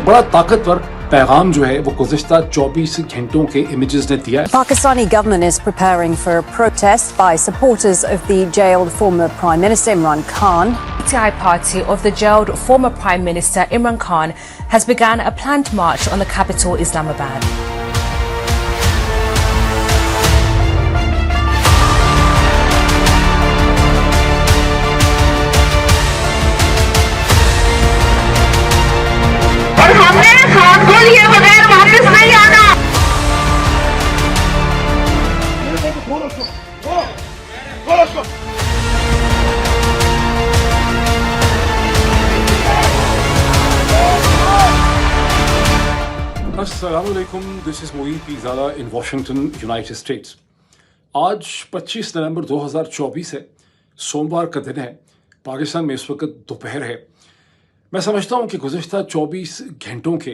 एक बड़ा ताकतवर पैगाम जो है वो गुज़िश्ता 24 घंटों के इमेजेस ने दिया है। Pakistani government is preparing for a protest by supporters of the jailed former Prime Minister Imran Khan. The PTI party of the jailed former Prime Minister Imran Khan has begun a planned march on the capital Islamabad. और हमने खान को लिए बगैर वापस नहीं आना। अस्सलामुअलैकुम, this is Moeen Pirzada in Washington, United States. आज 25 नवंबर 2024 है, सोमवार का दिन है। पाकिस्तान में इस वक्त दोपहर है। मैं समझता हूँ कि गुज़िश्ता 24 घंटों के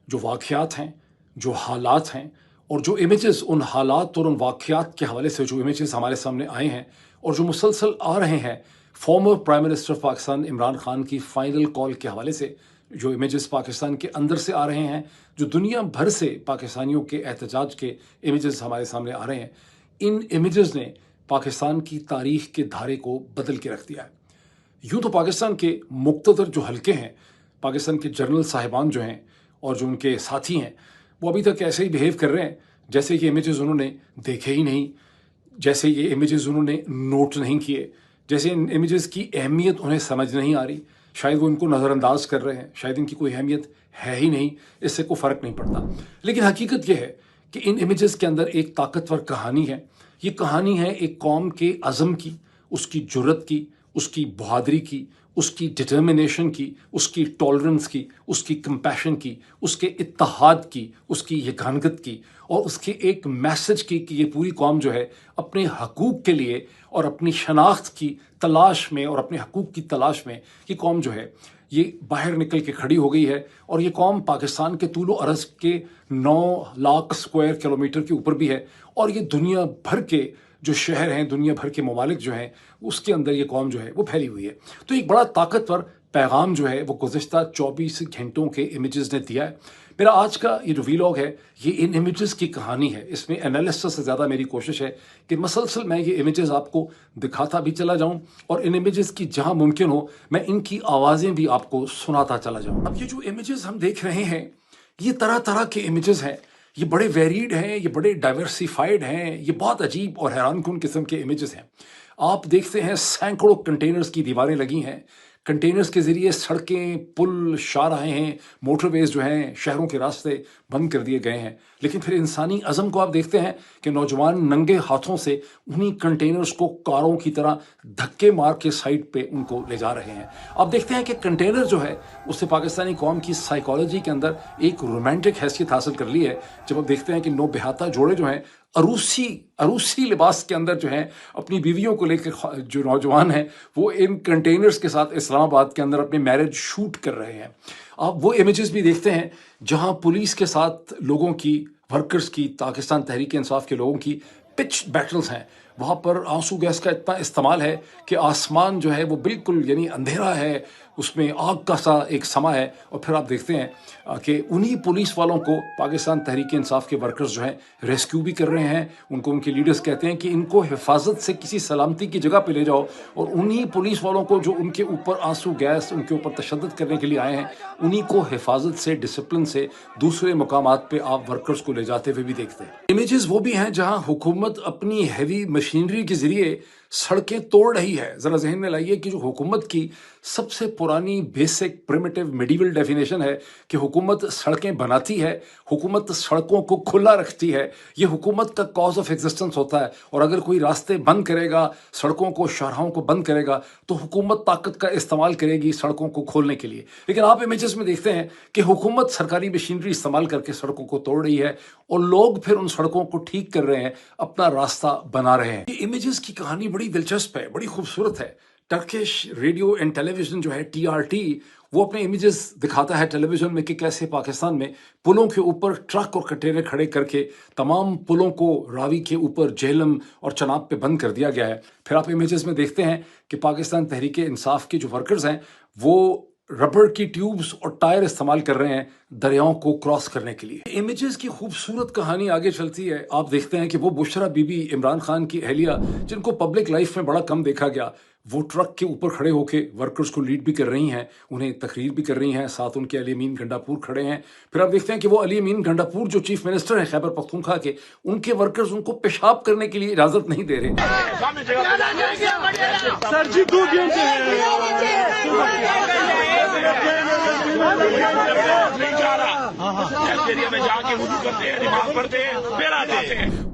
जो वाक़यात हैं, जो हालात हैं और जो इमेजेस उन हालात और उन वाक़यात के हवाले से जो इमेजेस हमारे सामने आए हैं और जो मुसलसल आ रहे हैं former prime minister of Pakistan Imran Khan की फ़ाइनल कॉल के हवाले से, जो इमेजेस पाकिस्तान के अंदर से आ रहे हैं, जो दुनिया भर से पाकिस्तानियों के एहतजाज के इमेजेस हमारे सामने आ रहे हैं, इन इमेजेस ने पाकिस्तान की तारीख़ के धारे को बदल के रख दिया है। यूँ तो पाकिस्तान के मुक़्तदर जो हलके हैं, पाकिस्तान के जनरल साहिबान जो हैं और जो उनके साथी हैं, वो अभी तक ऐसे ही बिहेव कर रहे हैं जैसे ये इमेजेस उन्होंने देखे ही नहीं, जैसे ये इमेजेस उन्होंने नोट नहीं किए, जैसे इन इमेजेस की अहमियत उन्हें समझ नहीं आ रही। शायद वो इनको नज़रअंदाज कर रहे हैं, शायद इनकी कोई अहमियत है ही नहीं, इससे कोई फ़र्क नहीं पड़ता। लेकिन हकीकत यह है कि इन इमेजेस के अंदर एक ताकतवर कहानी है। ये कहानी है एक कौम के अज़म की, उसकी जुर्रत की, उसकी बहादुरी की, उसकी डिटर्मिनेशन की, उसकी टॉलरेंस की, उसकी कंपैशन की, उसके इत्तेहाद की, उसकी यगानगत की और उसके एक मैसेज की कि ये पूरी कौम जो है अपने हकूक़ के लिए और अपनी शनाख्त की तलाश में और अपने हकूक़ की तलाश में ये कौम जो है ये बाहर निकल के खड़ी हो गई है। और ये कौम पाकिस्तान के तूलो अरज़ के 9 लाख स्क्वायर किलोमीटर के ऊपर भी है और ये दुनिया भर के जो शहर हैं, दुनिया भर के ममालिक जो हैं, उसके अंदर ये कौम जो है वो फैली हुई है। तो एक बड़ा ताकतवर पैगाम जो है वो गुज़िश्ता 24 घंटों के इमेजेस ने दिया है। मेरा आज का ये जो वीलॉग है ये इन इमेजेस की कहानी है। इसमें एनालिसिस से ज़्यादा मेरी कोशिश है कि मसलसल मैं ये इमेजेस आपको दिखाता भी चला जाऊं और इन इमेजेस की जहां मुमकिन हो मैं इनकी आवाज़ें भी आपको सुनाता चला जाऊं। अब ये जो इमेजेस हम देख रहे हैं ये तरह तरह के इमेजेस हैं, ये बड़े वेरीड हैं, ये बड़े डाइवर्सिफाइड हैं, ये बहुत अजीब और हैरानकुन किस्म के इमेजेस हैं। आप देखते हैं सैकड़ों कंटेनर्स की दीवारें लगी हैं, कंटेनर्स के ज़रिए सड़कें, पुल, शाहराहें हैं, मोटरवेज जो हैं, शहरों के रास्ते बंद कर दिए गए हैं। लेकिन फिर इंसानी अज़म को आप देखते हैं कि नौजवान नंगे हाथों से उन्हीं कंटेनर्स को कारों की तरह धक्के मार के साइड पे उनको ले जा रहे हैं। आप देखते हैं कि कंटेनर जो है उससे पाकिस्तानी कौम की साइकोलॉजी के अंदर एक रोमांटिक हैसियत हासिल कर ली है। जब आप देखते हैं कि नौबेहाता जोड़े जो हैं अरूसी लिबास के अंदर जो हैं अपनी बीवियों को लेकर जो नौजवान हैं वो इन कंटेनर्स के साथ इस्लामाबाद के अंदर अपने मैरिज शूट कर रहे हैं। आप वो इमेजेस भी देखते हैं जहां पुलिस के साथ लोगों की, वर्कर्स की, पाकिस्तान तहरीक इंसाफ के लोगों की पिच बैटल्स हैं। वहाँ पर आंसू गैस का इतना इस्तेमाल है कि आसमान जो है वो बिल्कुल यानी अंधेरा है, उसमें आग का सा एक समा है। और फिर आप देखते हैं कि उन्हीं पुलिस वालों को पाकिस्तान तहरीक इंसाफ के वर्कर्स जो हैं रेस्क्यू भी कर रहे हैं। उनको उनके लीडर्स कहते हैं कि इनको हिफाजत से किसी सलामती की जगह पे ले जाओ, और उन्हीं पुलिस वालों को जो उनके ऊपर आंसू गैस, उनके ऊपर तशद्दुद करने के लिए आए हैं, उन्हीं को हिफाजत से, डिसिप्लिन से दूसरे मकामात पे आप वर्कर्स को ले जाते हुए भी देखते हैं। इमेजेस वो भी हैं जहाँ हुकूमत अपनी हैवी मशीनरी के ज़रिए सड़कें तोड़ रही है। ज़रा जहन में लाइए कि जो हुकूमत की सबसे पुरानी बेसिक प्रिमिटिव मिडिवल डेफिनेशन है कि हुकूमत सड़कें बनाती है, हुकूमत सड़कों को खुला रखती है, ये हुकूमत का कॉज ऑफ एग्जिस्टेंस होता है। और अगर कोई रास्ते बंद करेगा, सड़कों को, शाहराहों को बंद करेगा, तो हुकूमत ताकत का इस्तेमाल करेगी सड़कों को खोलने के लिए। लेकिन आप इमेजेस में देखते हैं कि हुकूमत सरकारी मशीनरी इस्तेमाल करके सड़कों को तोड़ रही है और लोग फिर उन सड़कों को ठीक कर रहे हैं, अपना रास्ता बना रहे हैं। ये इमेजेस की कहानी बड़ी दिलचस्प है, बड़ी खूबसूरत है। टर्किश रेडियो एंड टेलीविजन जो है TRT, वो अपने इमेजेस दिखाता है टेलीविजन में कि कैसे पाकिस्तान में पुलों के ऊपर ट्रक और कंटेनर खड़े करके तमाम पुलों को रावी के ऊपर झेलम और चनाब पे बंद कर दिया गया है। फिर आप इमेजेस में देखते हैं कि पाकिस्तान तहरीक इंसाफ के जो वर्कर्स हैं वो रबर की ट्यूब्स और टायर इस्तेमाल कर रहे हैं दरियाओं को क्रॉस करने के लिए। इमेजेस की खूबसूरत कहानी आगे चलती है। आप देखते हैं कि वो बुशरा बीबी, इमरान खान की अहलिया, जिनको पब्लिक लाइफ में बड़ा कम देखा गया, वो ट्रक के ऊपर खड़े होके वर्कर्स को लीड भी कर रही हैं, उन्हें तकरीर भी कर रही हैं, साथ उनके अली अमीन गंडापुर खड़े हैं। फिर आप देखते हैं कि वो अली अमीन गंडापुर जो चीफ मिनिस्टर हैं खैबर पख्तूनख्वा के, उनके वर्कर्स उनको पेशाब करने के लिए इजाजत नहीं दे रहे।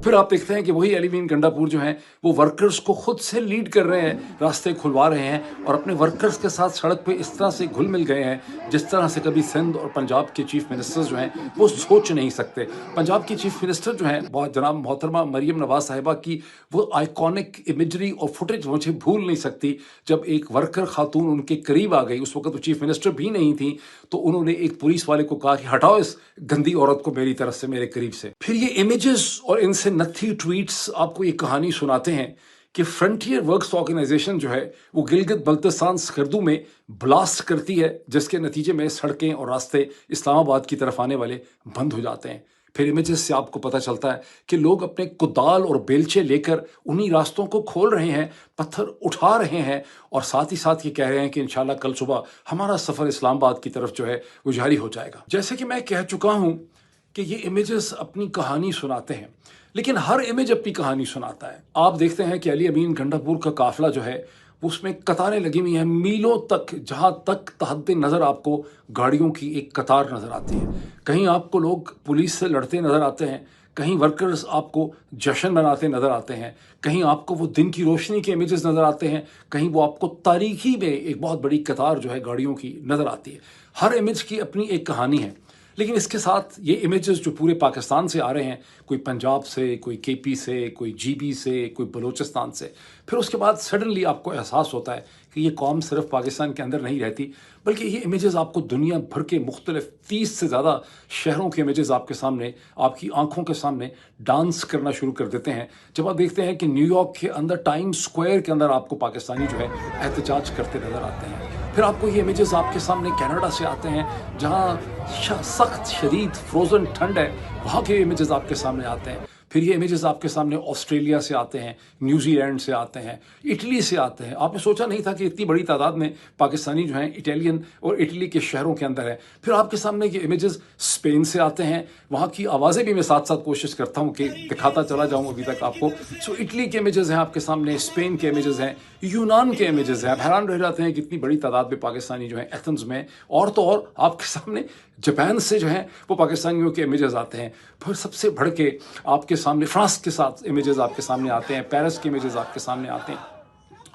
फिर आप देखते हैं कि वही अली अमीन गंडापुर जो हैं वो वर्कर्स को खुद से लीड कर रहे हैं, रास्ते खुलवा रहे हैं और अपने वर्कर्स के साथ सड़क पे इस तरह से घुल मिल गए हैं जिस तरह से कभी सिंध और पंजाब के चीफ मिनिस्टर्स जो हैं वो सोच नहीं सकते। पंजाब की चीफ मिनिस्टर जो हैं जनाब मोहतरमा मरियम नवाज साहिबा की वो आइकॉनिक इमेजरी और फुटेज मुझे भूल नहीं सकती। जब एक वर्कर खातून उनके करीब आ गई, उस वक्त वो चीफ मिनिस्टर भी नहीं थी, तो उन्होंने एक पुलिस वाले को कहा कि हटाओ इस गंदी औरत को मेरी तरफ से, मेरे करीब से। फिर ये इमेजेस और इनसे नथी ट्वीट्स आपको ये कहानी सुनाते हैं कि फ्रंटियर वर्क्स ऑर्गेनाइजेशन जो है वो गिलगित बल्तिस्तान स्कर्दू में ब्लास्ट करती है, जिसके नतीजे में सड़कें और रास्ते इस्लामाबाद की तरफ आने वाले बंद हो जाते हैं। फिर इमेजेस से आपको पता चलता है कि लोग अपने कुदाल और बेलचे लेकर उन्हीं रास्तों को खोल रहे हैं, पत्थर उठा रहे हैं और साथ ही साथ ये कह रहे हैं कि इंशाल्लाह कल सुबह हमारा सफ़र इस्लामाबाद की तरफ जो है वो जारी हो जाएगा। जैसे कि मैं कह चुका हूँ कि ये इमेजेस अपनी कहानी सुनाते हैं, लेकिन हर इमेज अपनी कहानी सुनाता है। आप देखते हैं कि अली अमीन गंडापुर का काफिला जो है उसमें कतारें लगी हुई हैं मीलों तक, जहां तक तहद्दे नज़र आपको गाड़ियों की एक कतार नज़र आती है। कहीं आपको लोग पुलिस से लड़ते नज़र आते हैं, कहीं वर्कर्स आपको जश्न मनाते नज़र आते हैं, कहीं आपको वो दिन की रोशनी के इमेजेस नज़र आते हैं, कहीं वो आपको तारीखी में एक बहुत बड़ी कतार जो है गाड़ियों की नज़र आती है। हर इमेज की अपनी एक कहानी है। लेकिन इसके साथ ये इमेजेस जो पूरे पाकिस्तान से आ रहे हैं, कोई पंजाब से, कोई केपी से, कोई जीबी से, कोई बलूचिस्तान से, फिर उसके बाद सडनली आपको एहसास होता है कि ये कौम सिर्फ पाकिस्तान के अंदर नहीं रहती, बल्कि ये इमेजेस आपको दुनिया भर के मुख्तलिफ 30 से ज़्यादा शहरों के इमेजेस आपके सामने, आपकी आंखों के सामने डांस करना शुरू कर देते हैं। जब आप देखते हैं कि न्यूयॉर्क के अंदर टाइम्स स्क्वायर के अंदर आपको पाकिस्तानी जो है एहतजाज करते नज़र आते हैं। फिर आपको ये इमेजेस आपके सामने कनाडा से आते हैं, जहाँ सख्त शदीद फ्रोज़न ठंड है, वहाँ के इमेजेस आपके सामने आते हैं। फिर ये इमेजेस आपके सामने ऑस्ट्रेलिया से आते हैं, न्यूजीलैंड से आते हैं, इटली से आते हैं। आपने सोचा नहीं था कि इतनी बड़ी तादाद में पाकिस्तानी जो हैं इटालियन और इटली के शहरों के अंदर है। फिर आपके सामने ये इमेजेस स्पेन से आते हैं, वहाँ की आवाज़ें भी मैं साथ साथ कोशिश करता हूँ कि दिखाता चला जाऊँ अभी तक आपको। सो इटली के इमेजेस हैं आपके सामने, स्पेन के इमेजेस हैं, यूनान के इमेजेस हैं। आप हैरान रह जाते हैं कि इतनी बड़ी तादाद में पाकिस्तानी जो हैं एथेंस में, और तो और आपके सामने जापान से जो हैं वो पाकिस्तानियों के इमेजेस आते हैं। फिर सबसे बढ़ के आपके सामने फ्रांस के साथ इमेजेस आपके सामने आते हैं, पेरिस के इमेजेस आपके सामने आते हैं,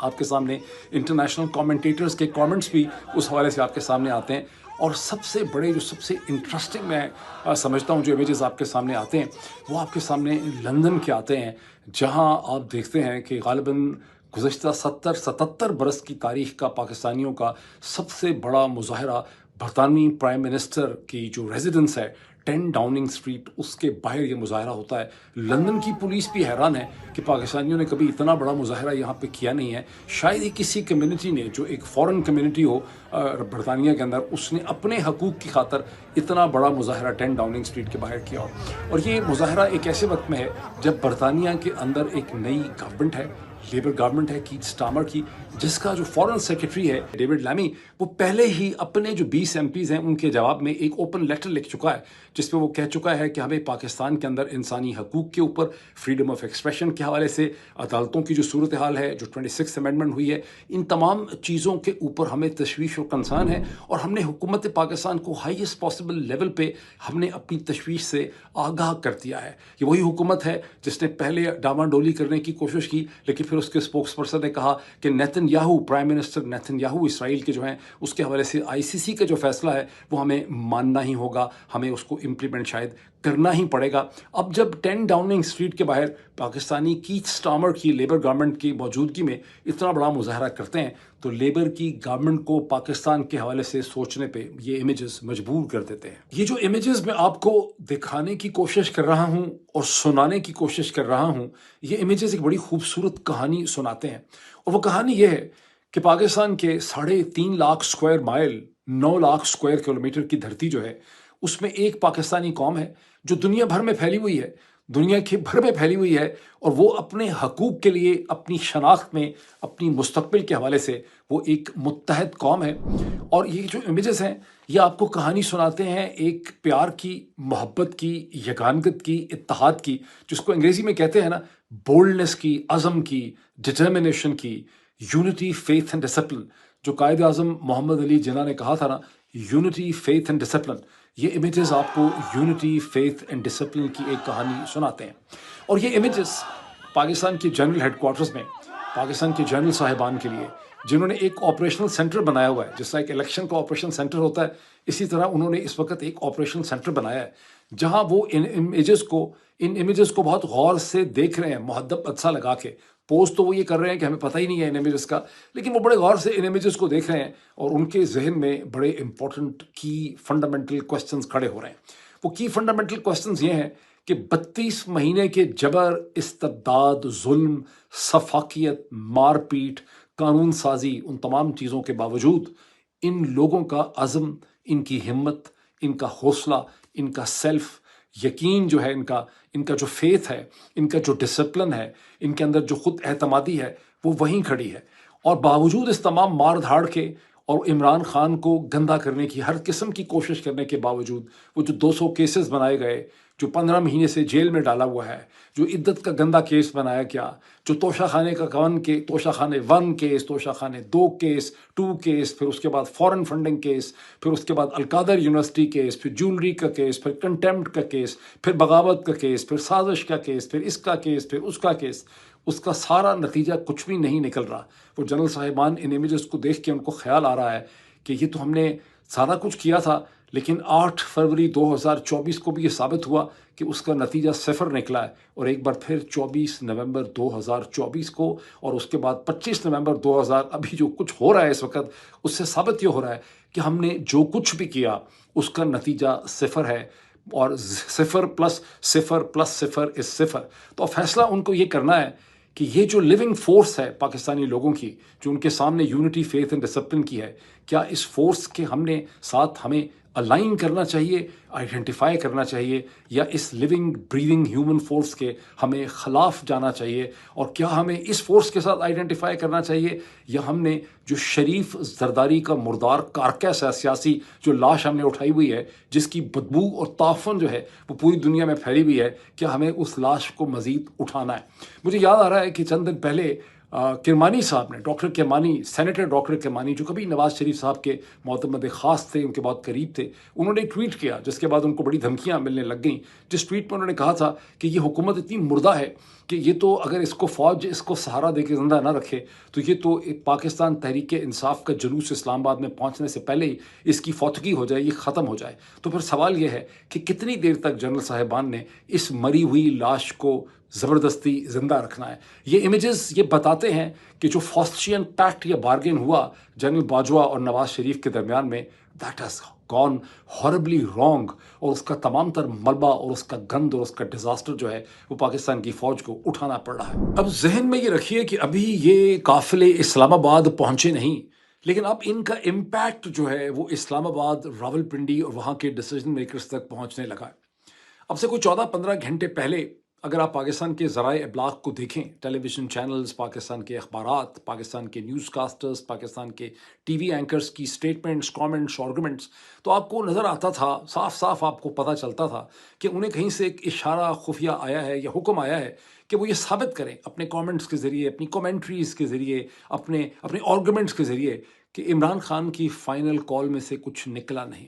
आपके सामने इंटरनेशनल कमेंटेटर्स के कमेंट्स भी उस हवाले से आपके सामने आते हैं। और सबसे बड़े जो सबसे इंटरेस्टिंग मैं समझता हूँ जो इमेजेस आपके सामने आते हैं वो आपके सामने लंदन के आते हैं, जहाँ आप देखते हैं कि ग़ालिबन गुज़श्ता 70-77 बरस की तारीख़ का पाकिस्तानियों का सबसे बड़ा मुज़ाहरा बरतानवी प्राइम मिनिस्टर की जो रेजिडेंस है 10 डाउनिंग स्ट्रीट, उसके बाहर ये मुज़ाहरा होता है। लंदन की पुलिस भी हैरान है कि पाकिस्तानियों ने कभी इतना बड़ा मुज़ाहरा यहाँ पे किया नहीं है। शायद ही किसी कम्युनिटी ने, जो एक फ़ॉरेन कम्युनिटी हो बरतानिया के अंदर, उसने अपने हकूक़ की खातर इतना बड़ा मुज़ाहरा 10 डाउनिंग स्ट्रीट के बाहर किया हो। और ये मुज़ाहरा एक ऐसे वक्त में है जब बरतानिया के अंदर एक नई गवर्नमेंट है, लेबर गवर्नमेंट है कीथ स्टार्मर की, जिसका जो फॉरेन सेक्रेटरी है डेविड लैमी, वो पहले ही अपने जो 20 एमपीज़ हैं उनके जवाब में एक ओपन लेटर लिख चुका है, जिसमें वो कह चुका है कि हमें पाकिस्तान के अंदर इंसानी हकूक़ के ऊपर, फ्रीडम ऑफ एक्सप्रेशन के हवाले से, अदालतों की जो सूरत हाल है, जो 26th अमेंडमेंट हुई है, इन तमाम चीज़ों के ऊपर हमें तशवीश और कंसर्न है। और हमने हुकूमत पाकिस्तान को हाईएस्ट पॉसिबल लेवल पे हमने अपनी तशवीश से आगाह कर दिया है। ये वही हुकूमत है जिसने पहले डामाडोली करने की कोशिश की, लेकिन फिर उसके स्पोक्स पर्सन ने कहा कि Netanyahu, prime minister Netanyahu Israel के जो हैं, उसके हवाले से आईसीसी का जो फैसला है वो हमें मानना ही होगा, हमें उसको इम्प्लीमेंट शायद करना ही पड़ेगा। अब जब 10 डाउनिंग स्ट्रीट के बाहर पाकिस्तानी कीथ स्टार्मर की लेबर गवर्नमेंट की मौजूदगी में इतना बड़ा मुजाहरा करते हैं, तो लेबर की गवर्नमेंट को पाकिस्तान के हवाले से सोचने पे ये इमेजेस मजबूर कर देते हैं। ये जो इमेजेस मैं आपको दिखाने की कोशिश कर रहा हूँ और सुनाने की कोशिश कर रहा हूँ, ये इमेजेस एक बड़ी खूबसूरत कहानी सुनाते हैं। और वो कहानी ये है कि पाकिस्तान के 3.5 lakh square mile 9 lakh square kilometre की धरती जो है उसमें एक पाकिस्तानी कौम है जो दुनिया भर में फैली हुई है, दुनिया के भर में फैली हुई है, और वो अपने हकूक़ के लिए, अपनी शनाख्त में, अपनी मुस्तक़बिल के हवाले से वो एक मुत्तहद कौम है। और ये जो इमेजेस हैं ये आपको कहानी सुनाते हैं एक प्यार की, मोहब्बत की, यगानगत की, इत्तेहाद की, जिसको अंग्रेज़ी में कहते हैं ना बोल्डनेस की, अज़म की, डिटर्मिनेशन की, यूनिटी, फेथ एंड डिसिप्लिन। जो कायद आज़म मोहम्मद अली जिन्ना ने कहा था ना, यूनिटी, फेथ एंड डिसिप्लिन, ये इमेजेस आपको यूनिटी, फेथ एंड डिसिप्लिन की एक कहानी सुनाते हैं। और ये इमेजेस पाकिस्तान के जनरल हेडक्वार्टर्स में पाकिस्तान के जनरल साहिबान के लिए, जिन्होंने एक ऑपरेशनल सेंटर बनाया हुआ है, जिस तरह एक इलेक्शन का ऑपरेशन सेंटर होता है, इसी तरह उन्होंने इस वक्त एक ऑपरेशनल सेंटर बनाया है जहां वो इन इमेजेस को बहुत गौर से देख रहे हैं, मुहद्दब अदसा लगा के। पोस्ट तो वो ये कर रहे हैं कि हमें पता ही नहीं है इन इमेजेस का, लेकिन वो बड़े गौर से इन इमेजेस को देख रहे हैं और उनके जहन में बड़े इंपॉर्टेंट की फंडामेंटल क्वेश्चंस खड़े हो रहे हैं। वो की फंडामेंटल क्वेश्चंस ये हैं कि 32 महीने के जबर, इस्तबदाद, जुल्म, सफाकियत, मारपीट, कानून साजी, उन तमाम चीज़ों के बावजूद इन लोगों का अज़म, इनकी हिम्मत, इनका हौसला, इनका सेल्फ यकीन जो है, इनका जो फेथ है, इनका जो डिसिप्लिन है, इनके अंदर जो खुद एतमादी है, वो वहीं खड़ी है। और बावजूद इस तमाम मार धाड़ के और इमरान खान को गंदा करने की हर किस्म की कोशिश करने के बावजूद वो जो 200 केसेस बनाए गए, जो 15 महीने से जेल में डाला हुआ है, जो इद्दत का गंदा केस बनाया गया, जो तोशाखाने का तोशाखाने 1 केस, तोशाखाने 2 केस, 2 केस, फिर उसके बाद फॉरेन फंडिंग केस, फिर उसके बाद अलकादर यूनिवर्सिटी केस, फिर ज्वेलरी का केस, फिर कंटेम्प्ट का केस, फिर बगावत का केस, फिर साजिश का केस, फिर इसका केस, फिर उसका केस, उसका सारा नतीजा कुछ भी नहीं निकल रहा। वो जनरल साहिबान इन इमेजेस को देख के उनको ख्याल आ रहा है कि ये तो हमने सारा कुछ किया था, लेकिन 8 फरवरी 2024 को भी ये साबित हुआ कि उसका नतीजा सिफर निकला है। और एक बार फिर 24 नवंबर 2024 को और उसके बाद 25 नवंबर 2000 अभी जो कुछ हो रहा है इस वक्त, उससे साबित ये हो रहा है कि हमने जो कुछ भी किया उसका नतीजा सिफर है, और सिफर प्लस सिफर प्लस सिफर इज सिफर। तो फैसला उनको ये करना है कि ये जो लिविंग फोर्स है पाकिस्तानी लोगों की, जो उनके सामने यूनिटी, फेथ एंड डिसिप्लिन की है, क्या इस फोर्स के साथ हमें अलाइन करना चाहिए, आइडेंटिफाई करना चाहिए, या इस लिविंग ब्रीदिंग ह्यूमन फोर्स के हमें ख़िलाफ़ जाना चाहिए? और क्या हमें इस फोर्स के साथ आइडेंटिफाई करना चाहिए, या हमने जो शरीफ जरदारी का मुर्दार कारकस है सियासी, जो लाश हमने उठाई हुई है, जिसकी बदबू और ताफन जो है वो पूरी दुनिया में फैली हुई है, क्या हमें उस लाश को मज़ीद उठाना है? मुझे याद आ रहा है कि चंद दिन पहले किरमानी साहब ने, doctor Kirmani, senator doctor Kirmani, जो कभी नवाज शरीफ साहब के मोतमद ख़ास थे, उनके बहुत करीब थे, उन्होंने एक ट्वीट किया जिसके बाद उनको बड़ी धमकियां मिलने लग गईं। जिस ट्वीट में उन्होंने कहा था कि ये हुकूमत इतनी मुर्दा है कि ये तो अगर इसको फ़ौज इसको सहारा दे के ज़िंदा ना रखे तो ये तो एक पाकिस्तान तहरीक इंसाफ का जुलूस इस्लामाबाद में पहुंचने से पहले ही इसकी फौतगी हो जाए, ये ख़त्म हो जाए। तो फिर सवाल ये है कि कितनी देर तक जनरल साहिबान ने इस मरी हुई लाश को ज़बरदस्ती ज़िंदा रखना है? ये इमेजेस ये बताते हैं कि जो फॉस्टियन पैक्ट या बार्गेन हुआ जनरल बाजवा और नवाज शरीफ के दरमियान में, that has gone horribly wrong, और उसका तमाम तर मलबा और उसका गंद और उसका डिज़ास्टर जो है वो पाकिस्तान की फ़ौज को उठाना पड़ रहा है। अब जहन में ये रखिए कि अभी ये काफ़िले इस्लामाबाद पहुँचे नहीं, लेकिन अब इनका इम्पैक्ट जो है वो इस्लामाबाद, रावलपिंडी और वहाँ के डिसीजन मेकर्स तक पहुँचने लगा है। अब से कोई 14-15 घंटे पहले अगर आप पाकिस्तान के ज़राए इब्लाग को देखें, टेलीविज़न चैनल्स, पाकिस्तान के अखबारात, पाकिस्तान के न्यूज़ कास्टर्स, पाकिस्तान के टीवी एंकर्स की स्टेटमेंट्स, कमेंट्स, आर्गुमेंट्स, तो आपको नज़र आता था, साफ साफ आपको पता चलता था कि उन्हें कहीं से एक इशारा खुफिया आया है या हुक्म आया है कि वो ये साबित करें अपने कमेंट्स के ज़रिए, अपनी कमेंट्रीज़ के ज़रिए, अपने आर्गुमेंट्स के ज़रिए कि इमरान खान की फ़ाइनल कॉल में से कुछ निकला नहीं।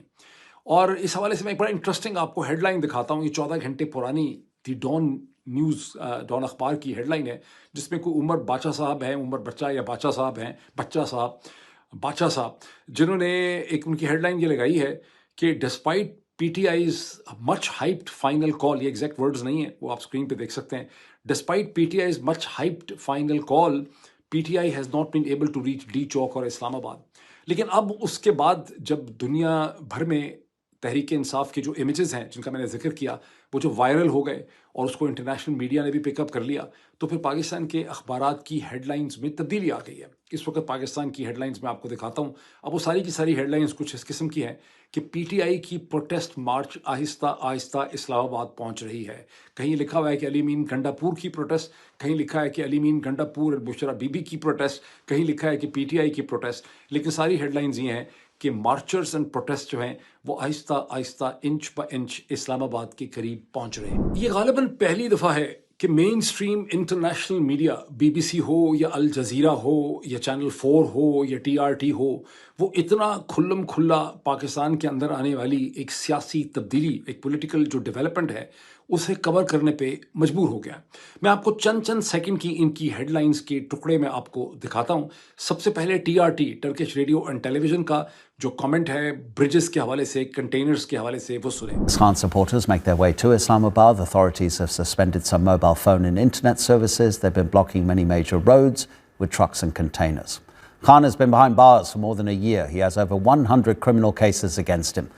और इस हवाले से मैं एक बड़ा इंटरेस्टिंग आपको हेडलाइन दिखाता हूँ। ये 14 घंटे पुरानी दी डॉन न्यूज़, डॉन अखबार की हेडलाइन है, जिसमें कोई उमर बाचा साहब हैं, उमर बच्चा या बाचा साहब हैं, बाचा साहब, जिन्होंने एक उनकी हेडलाइन ये लगाई है कि despite PTI's much hyped final call, ये एग्जैक्ट वर्ड्स नहीं है, वो आप स्क्रीन पे देख सकते हैं, despite PTI's much hyped final call, PTI has not been able to reach D Chowk और इस्लामाबाद। लेकिन अब उसके बाद जब दुनिया भर में تحریک انصاف کے جو امیجز ہیں جن کا میں نے ذکر کیا وہ جو وائرل ہو گئے اور اس کو انٹرنیشنل میڈیا نے بھی پک اپ کر لیا، تو پھر پاکستان کے اخبارات کی ہیڈ لائنز میں تبدیلی آ گئی ہے. اس وقت پاکستان کی ہیڈ لائنز میں آپ کو دکھاتا ہوں. اب وہ ساری کی ساری ہیڈ لائنز کچھ اس قسم کی ہیں کہ پی ٹی آئی کی پروٹیسٹ مارچ آہستہ آہستہ اسلام آباد پہنچ رہی ہے. کہیں لکھا ہوا ہے کہ علی امین گنڈا پور کی پروٹیسٹ، کہیں لکھا ہے کہ علی امین گنڈا پور اور بشرا بی بی کی پروٹیسٹ، کہیں لکھا ہے کہ پی ٹی آئی کی پروٹیسٹ. لیکن ساری ہیڈ لائنز یہ ہیں کہ مارچرز اینڈ پروٹیسٹ جو ہیں وہ آہستہ آہستہ انچ با انچ اسلام آباد کے قریب پہنچ رہے ہیں. یہ غالباً پہلی دفعہ ہے کہ mainstream international media, B B C ہو یا الجزیرہ ہو یا چینل 4 ہو یا ٹی آر ٹی ہو، وہ اتنا کھلم کھلا پاکستان کے اندر آنے والی ایک سیاسی تبدیلی، ایک پولیٹیکل جو ڈیولپمنٹ ہے اسے کور کرنے پہ مجبور ہو گیا. میں آپ کو چند سیکنڈ کی ان کی ہیڈ لائنز کے ٹکڑے میں آپ کو دکھاتا ہوں. سب سے پہلے T R T, Turkish radio and television کا جو کامنٹ ہے بریجز کے حوالے سے، کنٹینرز کے حوالے سے، وہ سنیں. Khan supporters make their way to Islamabad. Authorities have suspended some mobile phone and internet services. They've been blocking many major roads with trucks and containers. Khan has been behind bars for more than a year. He has over 100 criminal cases against him.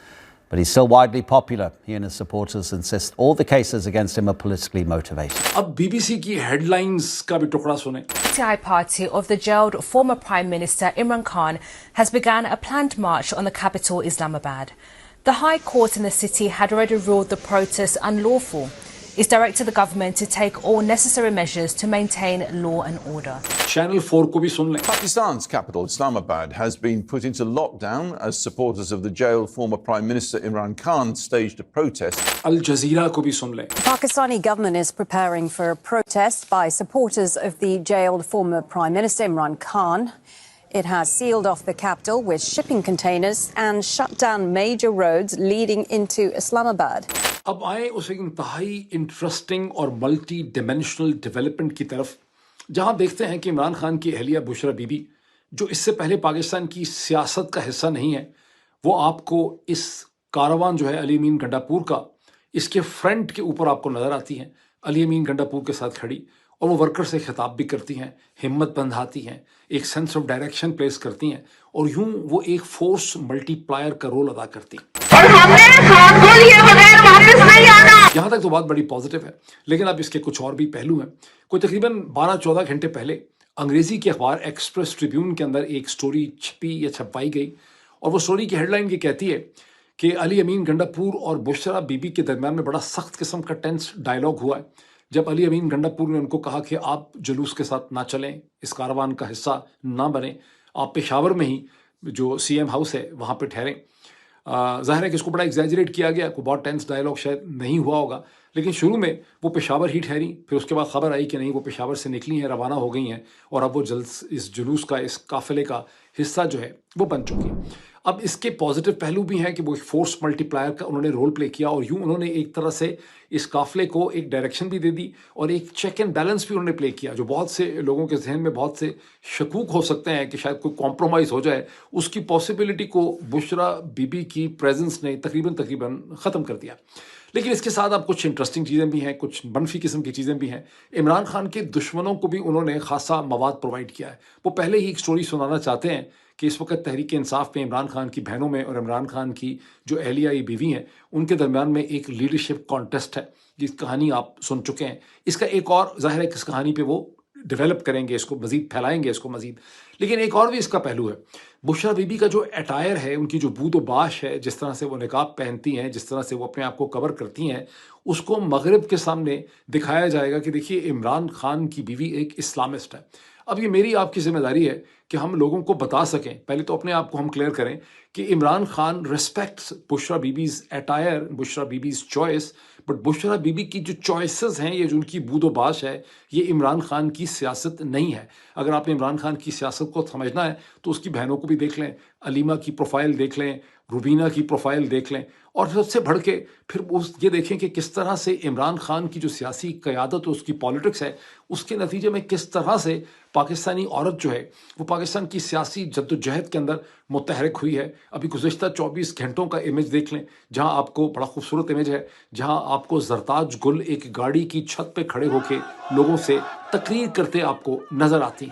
But he's still widely popular. He and his supporters insist all the cases against him are politically motivated. اب be B سی کی head lines کا بھی ٹکڑا سنیں. PTI party of the jailed former Prime Minister Imran Khan has begun a planned march on the capital Islamabad. The High Court in the city had already ruled the protest unlawful. It's directed the government to take all necessary measures to maintain law and order. Channel 4 کو بھی سن لیں. Pakistan's capital, Islamabad, has been put into lockdown as supporters of the jailed former Prime Minister Imran Khan staged a protest. Al Jazeera کو بھی سن لیں. The Pakistani government is preparing for a protest by supporters of the jailed former Prime Minister Imran Khan. It has sealed off the capital with shipping containers and shut down major roads leading into Islamabad. اب آئیں اس ایک انتہائی interesting اور multi dimensional development کی طرف، جہاں دیکھتے ہیں کہ عمران خان کی اہلیہ بشرا بی بی، جو اس سے پہلے پاکستان کی سیاست کا حصہ نہیں ہے، وہ آپ کو اس کاروان جو ہے علی امین گنڈا پور کا، اس کے فرنٹ کے اوپر آپ کو نظر آتی ہیں علی امین گنڈا پور کے ساتھ کھڑی، اور وہ ورکر سے خطاب بھی کرتی ہیں، ہمت بندھاتی ہیں، ایک سینس آف ڈائریکشن پلیس کرتی ہیں، اور یوں وہ ایک فورس ملٹی پلائر کا رول ادا کرتی ہیں. اور ہم نے ساتھ کو لیے بغیر واپس نہیں آنا. یہاں تک تو بات بڑی پازیٹیو ہے، لیکن اب اس کے کچھ اور بھی پہلو ہیں. کوئی تقریباً 12-14 گھنٹے پہلے انگریزی کے اخبار ایکسپریس ٹریبیون کے اندر ایک سٹوری چھپی یا چھپائی گئی، اور وہ سٹوری کی ہیڈ لائن یہ کہتی ہے کہ علی امین گنڈا پور اور بشرا بی بی کے درمیان میں بڑا سخت قسم کا ٹینس ڈائلاگ ہوا ہے، جب علی امین گنڈا پور نے ان کو کہا کہ آپ جلوس کے ساتھ نہ چلیں، اس کاروان کا حصہ نہ بنیں، آپ پشاور میں ہی جو سی ایم ہاؤس ہے وہاں پہ ٹھہریں. ظاہر ہے کہ اس کو بڑا ایگزیجریٹ کیا گیا، کوئی بہت ٹینس ڈائلاگ شاید نہیں ہوا ہوگا، لیکن شروع میں وہ پشاور ہی ٹھہری، پھر اس کے بعد خبر آئی کہ نہیں، وہ پشاور سے نکلی ہیں، روانہ ہو گئی ہیں، اور اب وہ اس جلوس کا، اس قافلے کا حصہ جو ہے وہ بن چکی ہیں. اب اس کے پازیٹیو پہلو بھی ہیں کہ وہ ایک فورس ملٹی پلائر کا انہوں نے رول پلے کیا، اور یوں انہوں نے ایک طرح سے اس قافلے کو ایک ڈائریکشن بھی دے دی، اور ایک چیک اینڈ بیلنس بھی انہوں نے پلے کیا، جو بہت سے لوگوں کے ذہن میں بہت سے شکوک ہو سکتے ہیں کہ شاید کوئی کمپرومائز ہو جائے، اس کی پاسبلٹی کو بشرا بی بی کی پریزنس نے تقریباً ختم کر دیا. لیکن اس کے ساتھ اب کچھ انٹرسٹنگ چیزیں بھی ہیں، کچھ منفی قسم کی چیزیں بھی ہیں. عمران خان کے دشمنوں کو بھی انہوں نے خاصا مواد پرووائڈ کیا ہے. وہ پہلے ہی ایک سٹوری سنانا چاہتے ہیں کہ اس وقت تحریک انصاف میں عمران خان کی بہنوں میں اور عمران خان کی جو اہلیہ بیوی ہیں ان کے درمیان میں ایک لیڈرشپ کانٹیسٹ ہے، جس کہانی آپ سن چکے ہیں. اس کا ایک اور ظاہر ہے کہ اس کہانی پہ وہ ڈیولپ کریں گے، اس کو مزید پھیلائیں گے اس کو مزید. لیکن ایک اور بھی اس کا پہلو ہے، بشرا بی بی کا جو اٹائر ہے، ان کی جو بود و باش ہے، جس طرح سے وہ نقاب پہنتی ہیں، جس طرح سے وہ اپنے آپ کو کور کرتی ہیں، اس کو مغرب کے سامنے دکھایا جائے گا کہ دیکھیے عمران خان کی بیوی ایک اسلامسٹ ہے. اب یہ میری آپ کی ذمہ داری ہے کہ ہم لوگوں کو بتا سکیں، پہلے تو اپنے آپ کو ہم کلیئر کریں کہ Imran Khan respects Bushra Bibi's attire, Bushra Bibi's choice, but Bushra Bibi کی جو چوائسز ہیں، یہ جو ان کی بود و باش ہے، یہ عمران خان کی سیاست نہیں ہے. اگر آپ نے عمران خان کی سیاست کو سمجھنا ہے تو اس کی بہنوں کو بھی دیکھ لیں، علیمہ کی پروفائل دیکھ لیں، روبینہ کی پروفائل دیکھ لیں، اور سب سے بڑھ کے پھر یہ دیکھیں کہ کس طرح سے عمران خان کی جو سیاسی قیادت اور اس کی پالیٹکس ہے، اس کے نتیجے میں کس طرح سے پاکستانی عورت جو ہے وہ پاکستان کی سیاسی جد و جہد کے اندر متحرک ہوئی ہے. ابھی گزشتہ 24 گھنٹوں کا امیج دیکھ لیں، جہاں آپ کو بڑا خوبصورت امیج ہے، جہاں آپ کو زرتاج گل ایک گاڑی کی چھت پہ کھڑے ہو کے لوگوں سے تقریر کرتے آپ کو نظر آتی.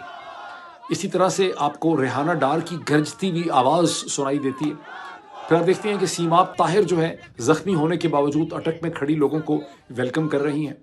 اسی طرح سے آپ کو ریحانہ ڈار کی گرجتی ہوئی آواز سنائی دیتی ہے. پھر آپ دیکھتے ہیں کہ سیماب طاہر جو ہے زخمی ہونے کے باوجود اٹک میں کھڑی لوگوں کو ویلکم کر رہی ہیں.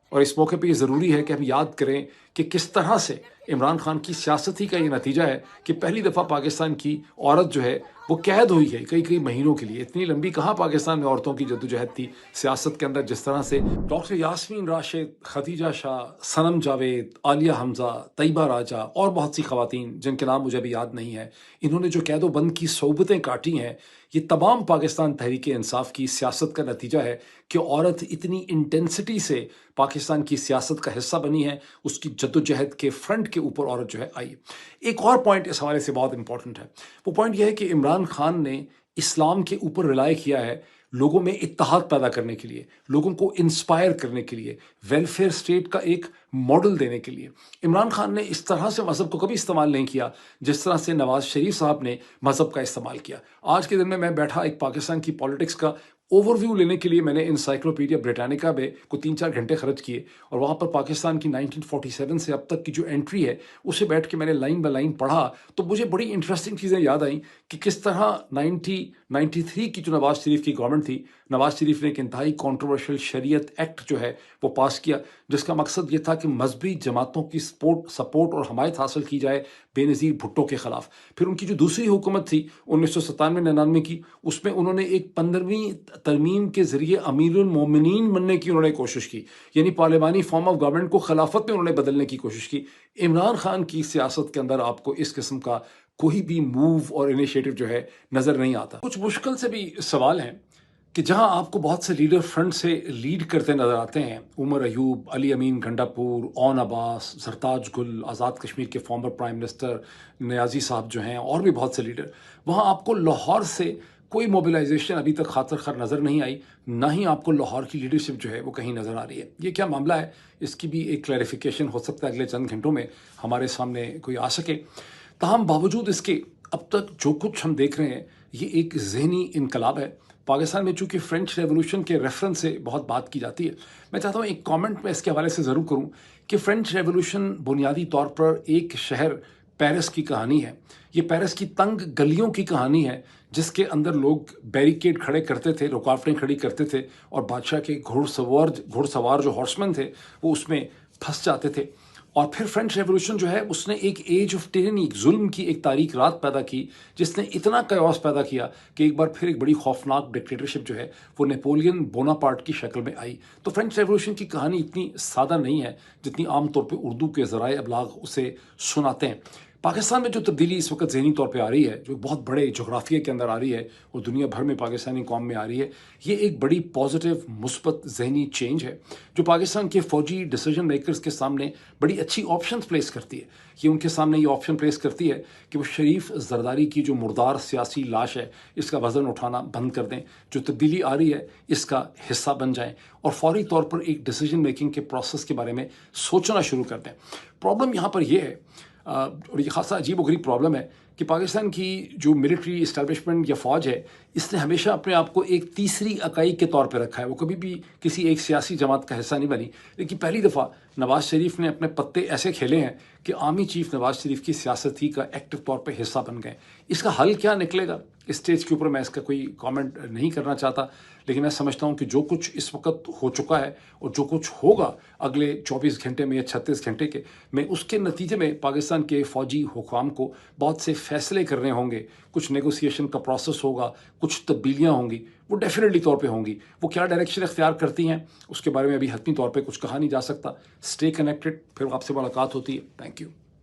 اور اس موقع پہ یہ ضروری ہے کہ ہم یاد کریں کہ کس طرح سے عمران خان کی سیاست ہی کا یہ نتیجہ ہے کہ پہلی دفعہ پاکستان کی عورت جو ہے وہ قید ہوئی ہے کئی مہینوں کے لیے. اتنی لمبی کہاں پاکستان میں عورتوں کی جدوجہد تھی سیاست کے اندر. جس طرح سے ڈاکٹر یاسمین راشد، خدیجہ شاہ، صنم جاوید، عالیہ حمزہ، طیبہ راجہ اور بہت سی خواتین جن کے نام مجھے ابھی یاد نہیں ہے، انہوں نے جو قید و بند کی صعوبتیں کاٹی ہیں، یہ تمام پاکستان تحریک انصاف کی سیاست کا نتیجہ ہے کہ عورت اتنی انٹینسٹی سے پاکستان کی سیاست کا حصہ بنی ہے، اس کی جدوجہد کے فرنٹ کے اوپر عورت جو ہے آئی. ایک اور پوائنٹ اس حوالے سے بہت امپورٹنٹ ہے. وہ پوائنٹ یہ ہے کہ عمران خان نے اسلام کے اوپر ریلائی کیا ہے لوگوں میں اتحاد پیدا کرنے کے لیے، لوگوں کو انسپائر کرنے کے لیے، ویلفیئر اسٹیٹ کا ایک ماڈل دینے کے لیے. عمران خان نے اس طرح سے مذہب کو کبھی استعمال نہیں کیا جس طرح سے نواز شریف صاحب نے مذہب کا استعمال کیا. آج کے دن میں بیٹھا ایک پاکستان کی پالیٹکس کا اوور ویو لینے کے لیے میں نے انسائکلوپیڈیا بریٹانیکا میں کو 3-4 گھنٹے خرچ کیے، اور وہاں پر پاکستان کی 1947 سے اب تک کی جو انٹری ہے اسے بیٹھ کے میں نے لائن بائی لائن پڑھا تو مجھے بڑی انٹرسٹنگ چیزیں یاد آئیں کہ کس طرح 1993 کی جو نواز شریف کی گورنمنٹ تھی، نواز شریف نے ایک انتہائی کانٹروورشل شریعت ایکٹ جو ہے وہ پاس کیا جس کا مقصد یہ تھا کہ مذہبی جماعتوں کی سپورٹ اور حمایت حاصل کی جائے بے نظیر بھٹو کے خلاف. پھر ان کی جو دوسری حکومت تھی 1997-99 کی، اس میں انہوں نے ایک 15ویں ترمیم کے ذریعے امیر المومنین بننے کی انہوں نے کوشش کی، یعنی پارلیمانی فارم آف گورنمنٹ کو خلافت میں انہوں نے بدلنے کی کوشش کی. عمران خان کی سیاست کے اندر آپ کو اس قسم کا کوئی بھی موو اور انیشیٹو جو ہے نظر نہیں آتا. کچھ مشکل سے بھی سوال ہیں کہ جہاں آپ کو بہت سے لیڈر فرنٹ سے لیڈ کرتے نظر آتے ہیں، عمر ایوب، علی امین گھنٹاپور، اون عباس، زرتاج گل، آزاد کشمیر کے فارمر پرائم منسٹر نیازی صاحب جو ہیں، اور بھی بہت سے لیڈر، وہاں آپ کو لاہور سے کوئی موبلائزیشن ابھی تک خاطر خر نظر نہیں آئی، نہ ہی آپ کو لاہور کی لیڈرشپ جو ہے وہ کہیں نظر آ رہی ہے. یہ کیا معاملہ ہے؟ اس کی بھی ایک کلیریفیکیشن ہو سکتا ہے اگلے چند گھنٹوں میں ہمارے سامنے کوئی آ سکے. تاہم باوجود اس کے اب تک جو کچھ ہم دیکھ رہے ہیں یہ ایک ذہنی انقلاب ہے. پاکستان میں چونکہ فرینچ ریولوشن کے ریفرنس سے بہت بات کی جاتی ہے، میں چاہتا ہوں ایک کامنٹ میں اس کے حوالے سے ضرور کروں کہ فرینچ ریولوشن بنیادی طور پر ایک شہر پیرس کی کہانی ہے. یہ پیرس کی تنگ گلیوں کی کہانی ہے جس کے اندر لوگ بیریکیڈ کھڑے کرتے تھے، رکاوٹیں کھڑی کرتے تھے، اور بادشاہ کے گھڑ سوار جو ہارسمین تھے وہ اس میں پھنس جاتے تھے. اور پھر فرینچ ریولوشن جو ہے اس نے ایک ایج آف ٹیرنی، ظلم کی ایک تاریک رات پیدا کی جس نے اتنا کیوس پیدا کیا کہ ایک بار پھر ایک بڑی خوفناک ڈکٹیٹرشپ جو ہے وہ نیپولین بوناپارٹ کی شکل میں آئی. تو فرینچ ریولوشن کی کہانی اتنی سادہ نہیں ہے جتنی عام طور پہ اردو کے ذرائع ابلاغ اسے سناتے ہیں. پاکستان میں جو تبدیلی اس وقت ذہنی طور پہ آ رہی ہے، جو بہت بڑے جغرافیہ کے اندر آ رہی ہے اور دنیا بھر میں پاکستانی قوم میں آ رہی ہے، یہ ایک بڑی پازیٹیو مثبت ذہنی چینج ہے جو پاکستان کے فوجی ڈیسیجن میکرز کے سامنے بڑی اچھی آپشنز پلیس کرتی ہے. یہ ان کے سامنے یہ آپشن پلیس کرتی ہے کہ وہ شریف زرداری کی جو مردار سیاسی لاش ہے اس کا وزن اٹھانا بند کر دیں، جو تبدیلی آ رہی ہے اس کا حصہ بن جائیں اور فوری طور پر ایک ڈیسیجن میکنگ کے پروسیس کے بارے میں سوچنا شروع کر دیں. پرابلم یہاں پر یہ ہے، اور یہ خاصا عجیب و غریب پرابلم ہے، کہ پاکستان کی جو ملٹری اسٹیبلشمنٹ یا فوج ہے اس نے ہمیشہ اپنے آپ کو ایک تیسری اکائی کے طور پہ رکھا ہے. وہ کبھی بھی کسی ایک سیاسی جماعت کا حصہ نہیں بنی. لیکن پہلی دفعہ نواز شریف نے اپنے پتے ایسے کھیلے ہیں کہ آرمی چیف نواز شریف کی سیاست ہی کا ایکٹیو طور پہ حصہ بن گئے. اس کا حل کیا نکلے گا اس اسٹیج کے اوپر میں اس کا کوئی کامنٹ نہیں کرنا چاہتا، لیکن میں سمجھتا ہوں کہ جو کچھ اس وقت ہو چکا ہے اور جو کچھ ہوگا اگلے 24 گھنٹے میں یا 36 گھنٹے کے میں، اس کے نتیجے میں پاکستان کے فوجی حکام کو بہت سے فیصلے کرنے ہوں گے، کچھ نیگوسیشن کا پروسیس ہوگا، کچھ تبدیلیاں ہوں گی، وہ ڈیفینیٹلی طور پہ ہوں گی. وہ کیا ڈائریکشن اختیار کرتی ہیں اس کے بارے میں ابھی حتمی طور پہ کچھ کہا نہیں جا سکتا. اسٹے کنیکٹڈ، پھر آپ سے ملاقات ہوتی ہے. Thank you.